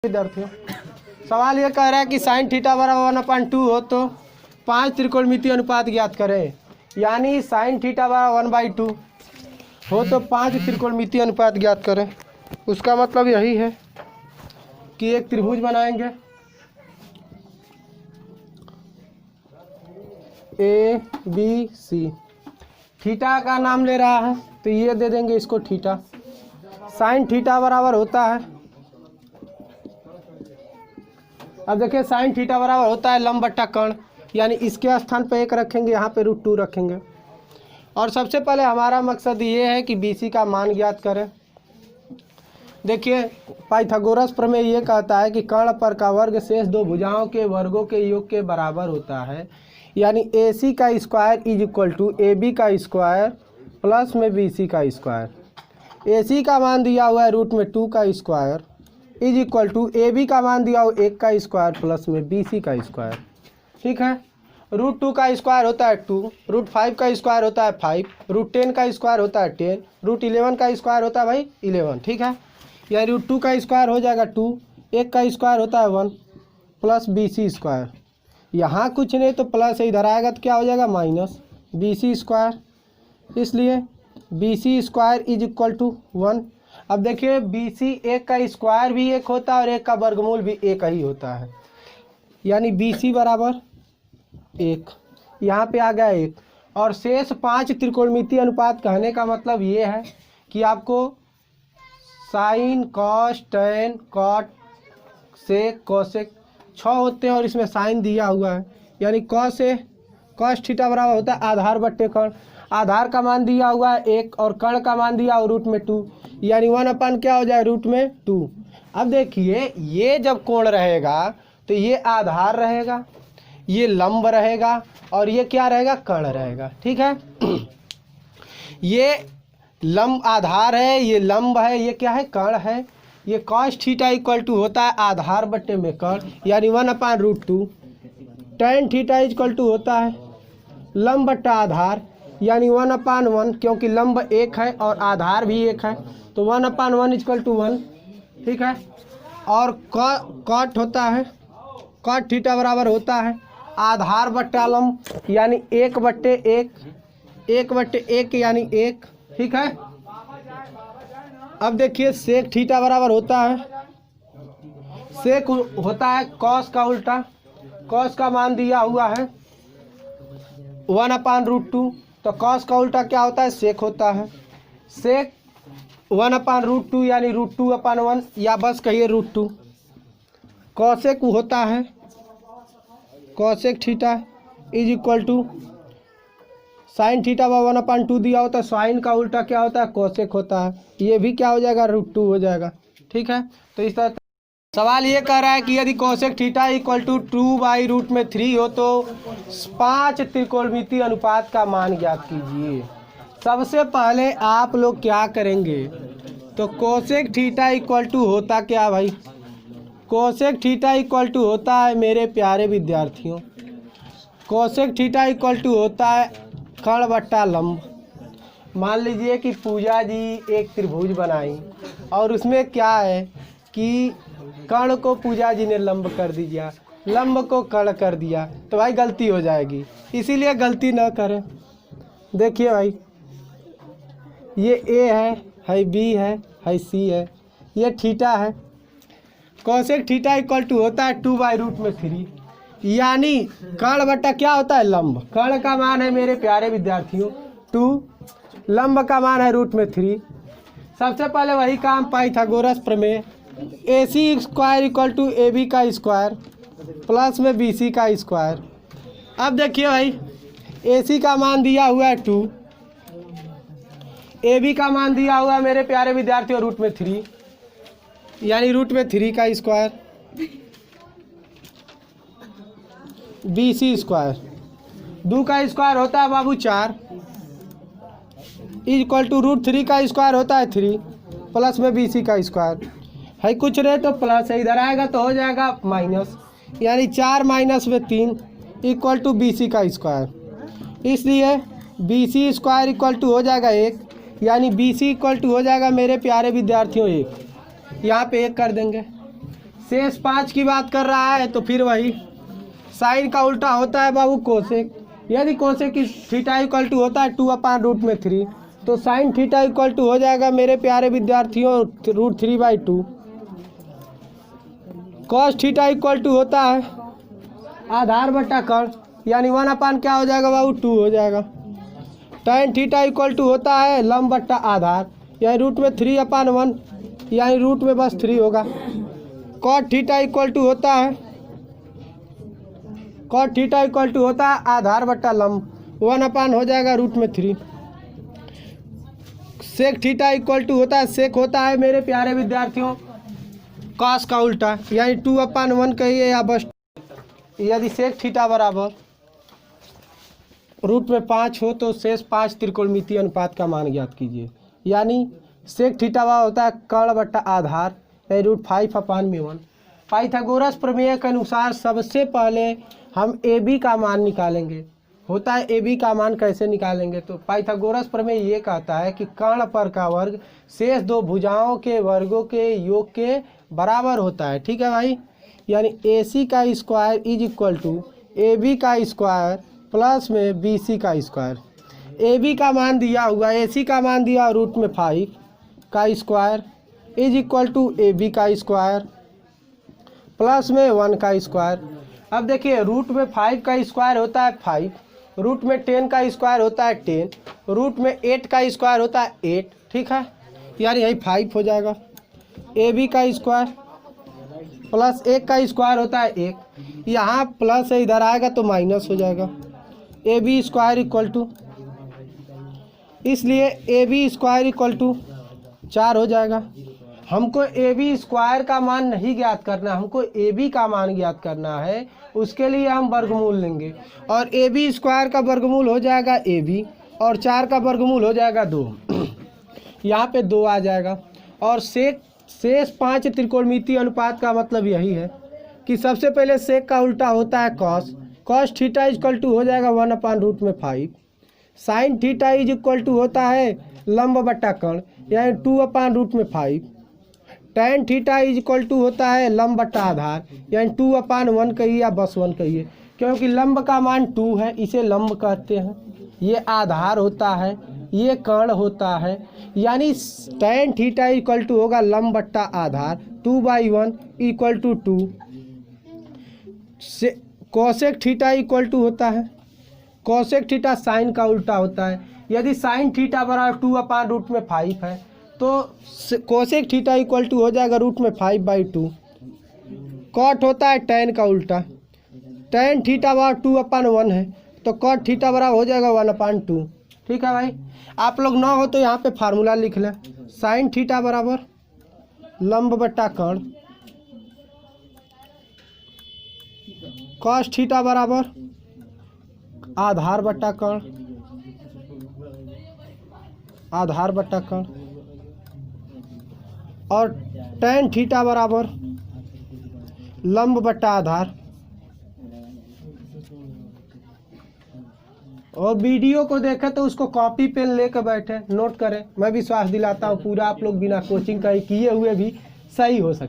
विद्यार्थियों, सवाल ये कह रहा है कि साइन थीटा बराबर 1/2 हो तो 5 त्रिकोणमितीय अनुपात ज्ञात करें। यानी साइन थीटा बराबर 1/2 हो तो 5 त्रिकोणमितीय अनुपात ज्ञात करें। उसका मतलब यही है कि एक त्रिभुज बनाएंगे ए बी सी। थीटा का नाम ले रहा है तो ये दे देंगे इसको थीटा। साइन थीटा बराबर होता है, अब देखिए साइन थीटा बराबर होता है लंब बट्टा कर्ण, यानी इसके स्थान पे 1 रखेंगे, यहाँ पे √2 रखेंगे। और सबसे पहले हमारा मकसद ये है कि BC का मान ज्ञात करें। देखिए पाइथागोरस प्रमेय ये कहता है कि कर्ण पर का वर्ग शेष दो भुजाओं के वर्गों के योग के बराबर होता है। यानी AC का square is equal to AB का स्क्वायर प्लस में BC का स्क्वायर। AC का मान दिया हुआ है √2 का square is equal to AB का मान दिया हुआ 1 का स्क्वायर प्लस में BC का स्क्वायर। ठीक है, √2 का स्क्वायर होता है 2, √5 का स्क्वायर होता है 5, √10 का स्क्वायर होता है 10, √11 का स्क्वायर होता है भाई 11। ठीक है, या √2 का स्क्वायर हो जाएगा 2, 1 का स्क्वायर होता है 1 प्लस BC स्क्वायर। यहाँ कुछ नहीं तो प्लस इधर आएगा तो क्या हो जाएगा माइनस BC स्क्वायर। इसलिए BC square is equal to 1। अब देखिए BC 1 का स्क्वायर भी 1 होता है और 1 का वर्गमूल भी 1 ही होता है, यानी BC बराबर 1। यहाँ पे आ गया 1। और शेष 5 त्रिकोणमितीय अनुपात कहने का मतलब ये है कि आपको sine cos tan cot sec cosec 6 होते हैं और इसमें साइन दिया हुआ है। यानी कॉस थीटा बराबर होता है आधार बट्टे कर्ण। आधार का मान दिया हुआ है 1 और कर्ण का मान दिया हुआ √2, यानी 1/, क्या हो जाए √2। अब देखिए ये जब कोण रहेगा तो ये आधार रहेगा, ये लंब रहेगा और ये क्या रहेगा कर्ण रहेगा। ठीक है, ये लंब आधार है, ये लंब है, ये क्या है कर्ण है। ये कॉस थीटा इक्वल टू होता है आधार बट्टे में कर्ण, यानी 1/√2। टेन थीटा इक्वल टू होता है लंब बट्टा आधार, यानी 1/1, क्योंकि लंब 1 है और आधार भी 1 है तो 1/1 इक्वल टू 1। ठीक है, और कॉट होता है, कॉट थीटा बराबर होता है आधार बट्टा लंब, यानी 1/1, 1/1 यानी 1। ठीक है, अब देखिए सेक थीटा बराबर होता है, सेक होता है कॉस का उल्टा। कॉस का मान दिया हुआ है 1/√2, तो कॉस का उल्टा क्या होता है सेक होता है। सेक 1/√2 यानी √2/1, या बस कहिए √2। कॉसेक होता है cosec theta is equal to sine theta 1/2 दिया होता है, साइन का उल्टा क्या होता है कॉसेक होता है। ये भी क्या हो जाएगा √2 हो जाएगा। ठीक है, तो इस तरह सवाल ये कह रहा है कि यदि कॉसेक थीटा इक्वल टू 2/√3 हो तो 5 त्रिकोणमितीय अनुपात का मान ज्ञात कीजिए। सबसे पहले आप लोग क्या करेंगे, तो कोसेक थीटा इक्वल टू होता क्या भाई, कोसेक थीटा इक्वल टू होता है मेरे प्यारे विद्यार्थियों, कोसेक थीटा इक्वल टू होता है कर्ण बट्टा लंब। मान लीजिए कि पूजा जी एक त्रिभुज बनाई और उसमें क्या है कि कर्ण को पूजा जी ने लंब कर दिया, लंब को कर्ण कर दिया, तो भाई गलती हो जाएगी, इसीलिए गलती न करें। देखिए भाई ये A है B है C है, ये थीटा है। कोसेक थीटा इक्वल टू होता है 2/√3, यानी कर्ण बट्टा क्या होता है लंब। कर्ण का मान है मेरे प्यारे विद्यार्थियों 2, लंब का मान है √3। सबसे पहले वही काम पाइथागोरस प्रमेय, AC square equal to AB का स्क्वायर प्लस में BC का स्क्वायर। अब देखिए भाई AC का मान दिया हुआ है 2, AB का मान दिया हुआ है मेरे प्यारे विद्यार्थियों √3, यानी √3 का स्क्वायर, BC स्क्वायर 2 का स्क्वायर होता है बाबू 4 इक्वल टू √3 का स्क्वायर होता है 3 प्लस में BC का स्क्वायर है। कुछ रहे तो प्लस है, इधर आएगा तो हो जाएगा माइनस, यानी 4 माइनस में 3 इक्वल टू BC का स्क्वायर। इसलिए BC स्क्वायर इक्वल टू हो जाएगा 1, यानी BC इक्वल टू हो जाएगा मेरे प्यारे विद्यार्थियों 1। यहाँ पे 1 कर देंगे। शेष 5 की बात कर रहा है तो फिर वही साइन का उल्टा होता है बाबू कोसेक। यदि कोसेक की थीटा इक्वल टू होता है 2/√3, तो साइन थीटा इक्वल टू हो जाएगा मेरे प्यारे विद्यार्थियों √3/2। कॉस थीटा इक्वल टू होता है आधार बटा कर्ण, यानी 1/, क्या हो जाएगा बाबू 2 हो जाएगा। tan थीटा इक्वल टू होता है लंब बट्टा आधार, यानी रूट में 3/1, यानी रूट में बस 3 होगा। cot थीटा इक्वल टू होता है आधार बट्टा लंब, 1/, हो जाएगा रूट में 3। सेक थीटा इक्वल टू होता है, सेक होता है मेरे प्यारे विद्यार्थियों कॉस का उल्टा, यानी 2/1 कहिए या बस। यदि सेक थीटा बराबर रूट में 5 हो तो शेष 5 त्रिकोणमितीय अनुपात का मान ज्ञात कीजिए। यानी सेक थीटा होता है कर्ण बट्टा आधार, यानी √5/1। पाइथागोरस प्रमेय के अनुसार सबसे पहले हम ए बी का मान निकालेंगे। होता है ए बी का मान कैसे निकालेंगे, तो पाइथागोरस प्रमेय ये कहता है कि कर्ण पर का वर्ग शेष 2 भुजाओं के वर्गों के योग के बराबर होता है। ठीक है भाई, यानी ए सी का square is equal to A B का स्क्वायर प्लस में बी सी का स्क्वायर। ए बी का मान दिया हुआ, ए सी का मान दिया रूट में 5 का square is equal to A B का स्क्वायर प्लस में 1 का स्क्वायर। अब देखिए रूट में 5 का स्क्वायर होता है 5, रूट में 10 का स्क्वायर होता है 10, रूट में 8 का स्क्वायर होता है 8। ठीक है, यानी यही 5 हो जाएगा। ए बी का स्क्वायर प्लस 1 का स्क्वायर होता है 1, यहाँ प्लस है इधर आएगा तो माइनस हो जाएगा। A B square equal to, इसलिए A B square equal to 4 हो जाएगा। हमको ए बी स्क्वायर का मान नहीं ज्ञात करना, हमको ए बी का मान ज्ञात करना है। उसके लिए हम वर्गमूल लेंगे और ए बी स्क्वायर का वर्गमूल हो जाएगा ए बी और 4 का वर्गमूल हो जाएगा 2। यहाँ पे 2 आ जाएगा। और शेष 5 त्रिकोणमितीय अनुपात का मतलब यही है कि सबसे पहले सेक का उल्टा होता है कॉस थीटा इक्वल टू हो जाएगा 1/√5। Sine theta is equal to होता है लंब बट्टा कर्ण, यानी 2/√5। tan theta is equal to होता है लंब बट्टा आधार, यानी 2/1 कहिए या बस 1 कहिए, क्योंकि लंब का मान 2 है इसे लंब कहते हैं। ये आधार होता है, ये कर्ण होता है, यानी tan थीटा इक्वल टू होगा लंब बट्टा आधार 2/1 equal to 2। Cosec theta equal to होता है, कोसेक थीटा साइन का उल्टा होता है। यदि साइन थीटा बराबर 2/√5 है तो कोसेक थीटा इक्वल टू हो जाएगा √5/2। कॉट होता है tan का उल्टा, tan थीटा बराबर 2/1 है तो कॉट थीटा बराबर हो जाएगा 1/2। ठीक है भाई, आप लोग ना हो तो यहाँ पे फार्मूला लिख लें। साइन थीटा बराबर लंब बट्टा कर्ण, कॉस थीटा बराबर आधार बट्टा कर्ण, आधार बट्टा कर्ण, और tan थीटा बराबर लंब बट्टा आधार। और वीडियो को देखें तो उसको कॉपी पेन लेकर बैठे नोट करें। मैं विश्वास दिलाता हूँ पूरा आप लोग बिना कोचिंग का किए हुए भी सही हो सकते।